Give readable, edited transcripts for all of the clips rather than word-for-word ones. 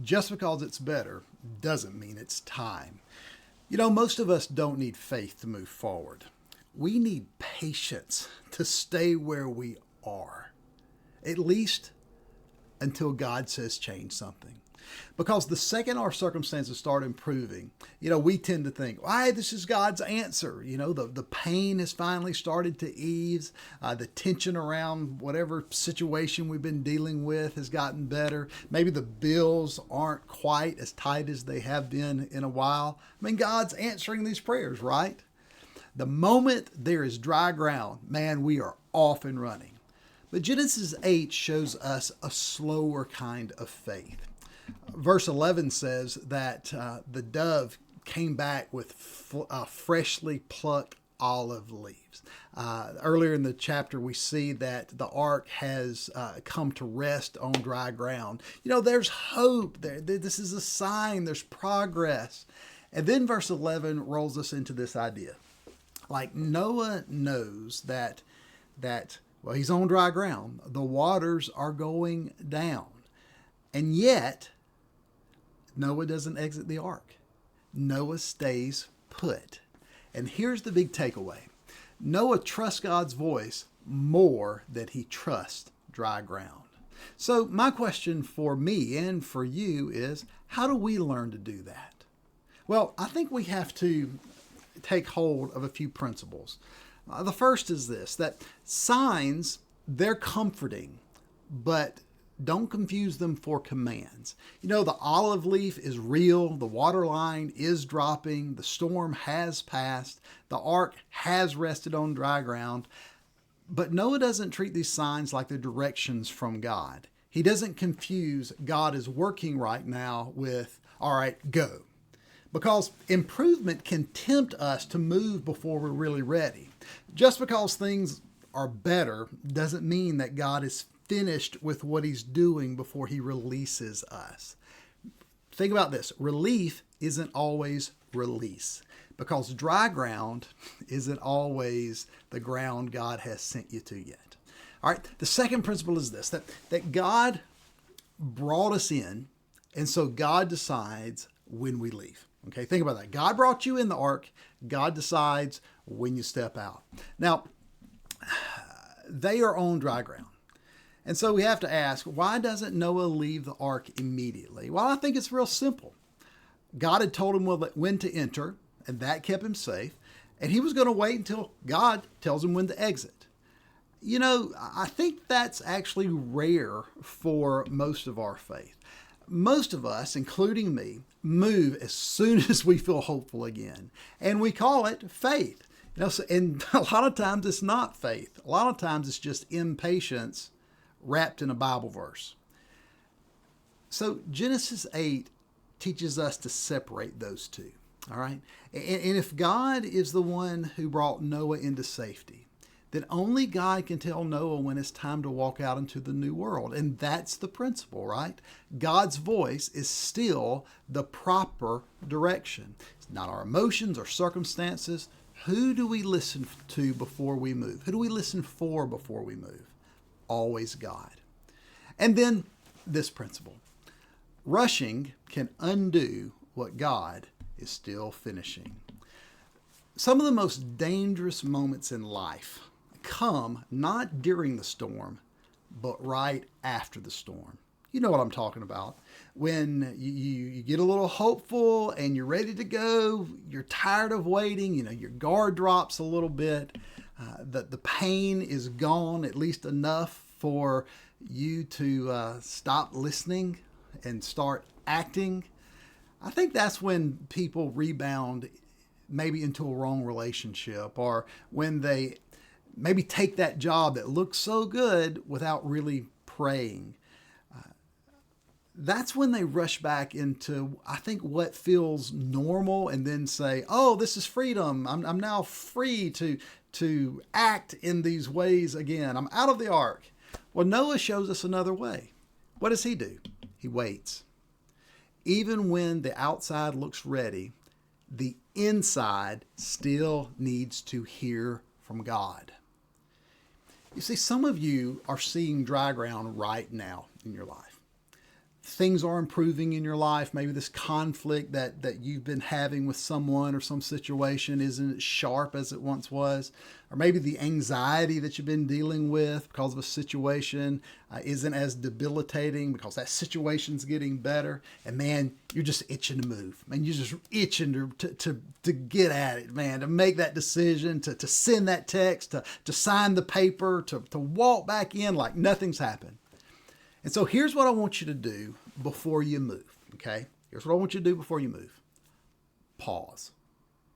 Just because it's better doesn't mean it's time. You know, most of us don't need faith to move forward. We need patience to stay where we are, at least until God says change something. Because the second our circumstances start improving, we tend to think, why, this is God's answer. The pain has finally started to ease. The tension around whatever situation we've been dealing with has gotten better. Maybe the bills aren't quite as tight as they have been in a while. I mean, God's answering these prayers, right? The moment there is dry ground, man, we are off and running. But Genesis 8 shows us a slower kind of faith. Verse 11 says that the dove came back with freshly plucked olive leaves. Earlier in the chapter, we see that the ark has come to rest on dry ground. There's hope there. This is a sign. There's progress. And then verse 11 rolls us into this idea. Like Noah knows that he's on dry ground. The waters are going down. And yet, Noah doesn't exit the ark. Noah stays put. And here's the big takeaway. Noah trusts God's voice more than he trusts dry ground. So my question for me and for you is, how do we learn to do that? Well, I think we have to take hold of a few principles. The first is this, that signs, they're comforting, but don't confuse them for commands. The olive leaf is real. The water line is dropping. The storm has passed. The ark has rested on dry ground. But Noah doesn't treat these signs like they're directions from God. He doesn't confuse God is working right now with, all right, go. Because improvement can tempt us to move before we're really ready. Just because things are better doesn't mean that God is finished with what he's doing before he releases us. Think about this. Relief isn't always release, because dry ground isn't always the ground God has sent you to yet. All right. The second principle is this, that God brought us in, and so God decides when we leave. Okay, think about that. God brought you in the ark. God decides when you step out. Now, they are on dry ground. And so we have to ask, why doesn't Noah leave the ark immediately? Well, I think it's real simple. God had told him when to enter, and that kept him safe. And he was going to wait until God tells him when to exit. I think that's actually rare for most of our faith. Most of us, including me, move as soon as we feel hopeful again. And we call it faith. And a lot of times it's not faith. A lot of times it's just impatience wrapped in a Bible verse. So Genesis 8 teaches us to separate those two. All right. And if God is the one who brought Noah into safety, then only God can tell Noah when it's time to walk out into the new world. And that's the principle, right? God's voice is still the proper direction. It's not our emotions or circumstances. Who do we listen to before we move? Who do we listen for before we move? Always God. And then this principle. Rushing can undo what God is still finishing. Some of the most dangerous moments in life come not during the storm, but right after the storm. You know what I'm talking about. When you get a little hopeful and you're ready to go, you're tired of waiting, your guard drops a little bit, the pain is gone, at least enough for you to stop listening and start acting. I think that's when people rebound maybe into a wrong relationship, or when they maybe take that job that looks so good without really praying. That's when they rush back into, I think, what feels normal, and then say, oh, this is freedom. I'm now free to act in these ways again. I'm out of the ark. Well, Noah shows us another way. What does he do? He waits. Even when the outside looks ready, the inside still needs to hear from God. You see, some of you are seeing dry ground right now in your life. things are improving in your life. Maybe this conflict that you've been having with someone or some situation isn't as sharp as it once was. Or maybe the anxiety that you've been dealing with because of a situation isn't as debilitating because that situation's getting better. And man, you're just itching to move. Man, you're just itching to get at it, man, to make that decision, to send that text, to sign the paper, to walk back in like nothing's happened. And so here's what I want you to do before you move, okay? Here's what I want you to do before you move. Pause.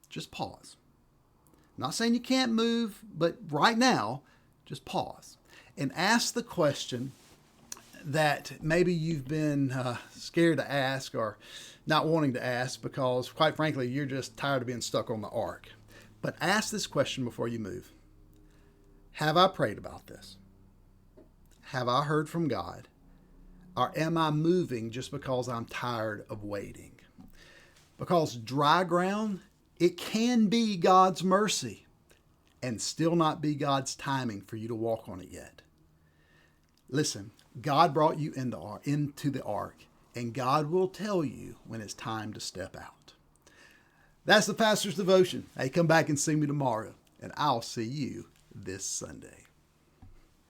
Just pause. I'm not saying you can't move, but right now, just pause. And ask the question that maybe you've been scared to ask or not wanting to ask because, quite frankly, you're just tired of being stuck on the ark. But ask this question before you move. Have I prayed about this? Have I heard from God? Or am I moving just because I'm tired of waiting? Because dry ground, it can be God's mercy and still not be God's timing for you to walk on it yet. Listen, God brought you into the ark, and God will tell you when it's time to step out. That's the pastor's devotion. Hey, come back and see me tomorrow, and I'll see you this Sunday.